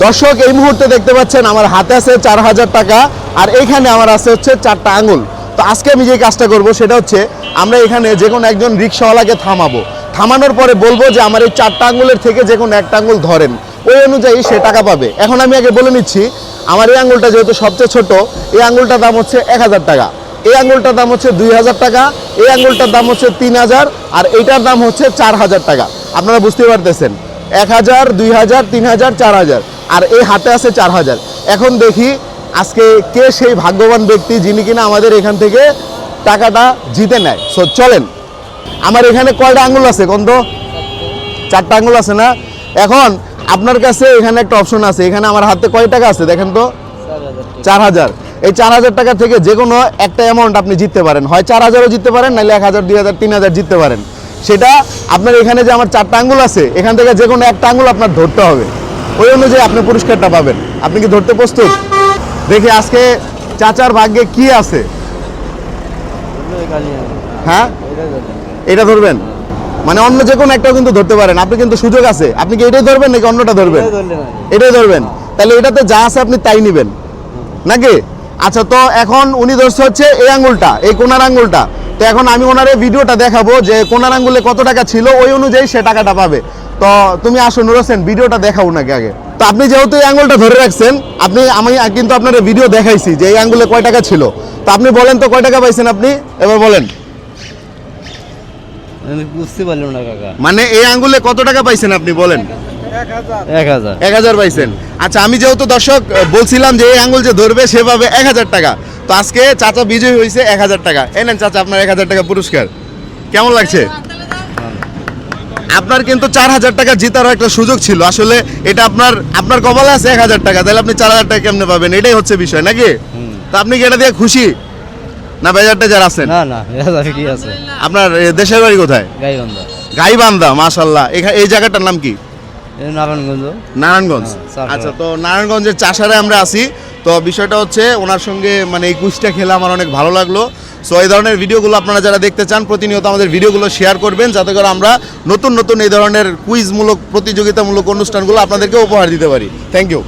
দর্শক এই মুহূর্তে দেখতে পাচ্ছেন আমার হাতে আছে 4000 টাকা, আর এইখানে আমার আছে হচ্ছে 4টা আঙুল। তো আজকে আমি যে কাজটা করব সেটা হচ্ছে আমরা এখানে যে কোনো একজন রিক্সাওয়ালাকে থামাবো, থামানোর পরে বলবো যে আমার এই 4টা আঙুলের থেকে যে কোনো একটা আঙুল ধরেন, ওই অনুযায়ী সে টাকা পাবে। এখন আমি আগে বলে নিচ্ছি, আমার এই আঙুলটা যেহেতু সবচেয়ে ছোট, এই আঙুলটার দাম হচ্ছে 1000 টাকা, এই আঙুলটার দাম হচ্ছে 2000 টাকা, এই আঙুলটার দাম হচ্ছে 3000, আর এইটার দাম হচ্ছে 4000 টাকা। আপনারা বুঝতে পারতেছেন, 1000, 2000, 3000, 4000, আর এই হাতে আছে 4000। এখন দেখি আজকে কে সেই ভাগ্যবান ব্যক্তি যিনি কিনা আমাদের এখান থেকে টাকাটা জিতে নেয়। সো চলেন, আমার এখানে কয়টা আঙুল আছে কোন তো? 4টা আঙুল আছে না? এখন আপনার কাছে এখানে একটা অপশন আছে, এখানে আমার হাতে কয় টাকা আছে দেখেন তো? 4000। এই 4000 টাকা থেকে যে কোনো একটা অ্যামাউন্ট আপনি জিততে পারেন, হয় 4000ও জিততে পারেন, নাহলে 1000, 2000, 3000 জিততে পারেন। সেটা আপনার এখানে যে আমার 4টা আঙুল আছে, এখান থেকে যে কোনো একটা আঙুল আপনার ধরতে হবে, ওই অনুযায়ী আপনি পুরস্কারটা পাবেন। আপনি কি ধরতে প্রস্তুত? দেখি আজকে চাচার ভাগ্যে কি আছে। হ্যাঁ, এটা ধরবেন, মানে অন্য যে কোনো একটাও কিন্তু ধরতে পারেন, আপনি কিন্তু সুযোগ আছে। আপনি কি এটাই ধরবেন নাকি অন্যটা ধরবেন? এটাই ধরবেন, তাহলে এটাতে যা আছে আপনি তাই নেবেন নাকি? আচ্ছা, তো এখন উনি ধরছে হচ্ছে এই আঙ্গুলটা, এই কোনার আঙ্গুলটা। তো এখন আমি ওনার এই ভিডিওটা দেখাবো যে কোনার আঙ্গুলে কত টাকা ছিল, ওই অনুযায়ী সে টাকাটা পাবে। তো তুমি আসো নূর হোসেন, ভিডিওটা দেখাবো নাকি আগে? তো আপনি যেহেতু এই আঙ্গুলটা ধরে রাখছেন, আমি কিন্তু আপনার ভিডিও দেখাইছি যে এই আঙ্গুলে কয় টাকা ছিল। তো আপনি বলেন তো কয় টাকা পাইছেন আপনি, এবার বলেন। আমি বুঝতে পারলাম না কাকা, মানে এই আঙ্গুলে কত টাকা পাইছেন আপনি বলেন? 1000 পাইছেন। আচ্ছা, আমি যেহেতু দর্শক বলছিলাম যে এই আঙ্গুল যে ধরবে সে পাবে 1000 টাকা, তো আজকে চাচা বিজয় হয়েছে 1000 টাকা। এই নেন চাচা আপনার 1000 টাকা পুরস্কার। কেমন লাগছে? আপনার কিন্তু 4000 টাকা জেতারও একটা সুযোগ ছিল, আসলে এটা আপনার কপালে আছে 1000 টাকা, তাহলে আপনি 4000 টাকা কেমনে পাবেন, এটাই হচ্ছে বিষয় নাকি? তো আপনি কি এটা দিয়ে খুশি না বেজারটা যারা আছেন? না না, কি আছে। আপনার দেশের বাড়ি কোথায়? গাইবান্ধা। গাইবান্ধা, মাশাআল্লাহ। এই জায়গাটার নাম কি? নারায়ণগঞ্জ। নারায়ণগঞ্জ। চাষারা। আচ্ছা, তো নারায়ণগঞ্জের চাষারে আমরা আছি। তো বিষয়টা হচ্ছে ওনার সঙ্গে মানে এই কুইজটা খেলে আমার অনেক ভালো লাগলো। সো এই ধরনের ভিডিওগুলো আপনারা যারা দেখতে চান, প্রতিনিয়ত আমাদের ভিডিওগুলো শেয়ার করবেন, যাতে করে আমরা নতুন নতুন এই ধরনের কুইজমূলক প্রতিযোগিতামূলক অনুষ্ঠানগুলো আপনাদেরকে উপহার দিতে পারি। Thank you.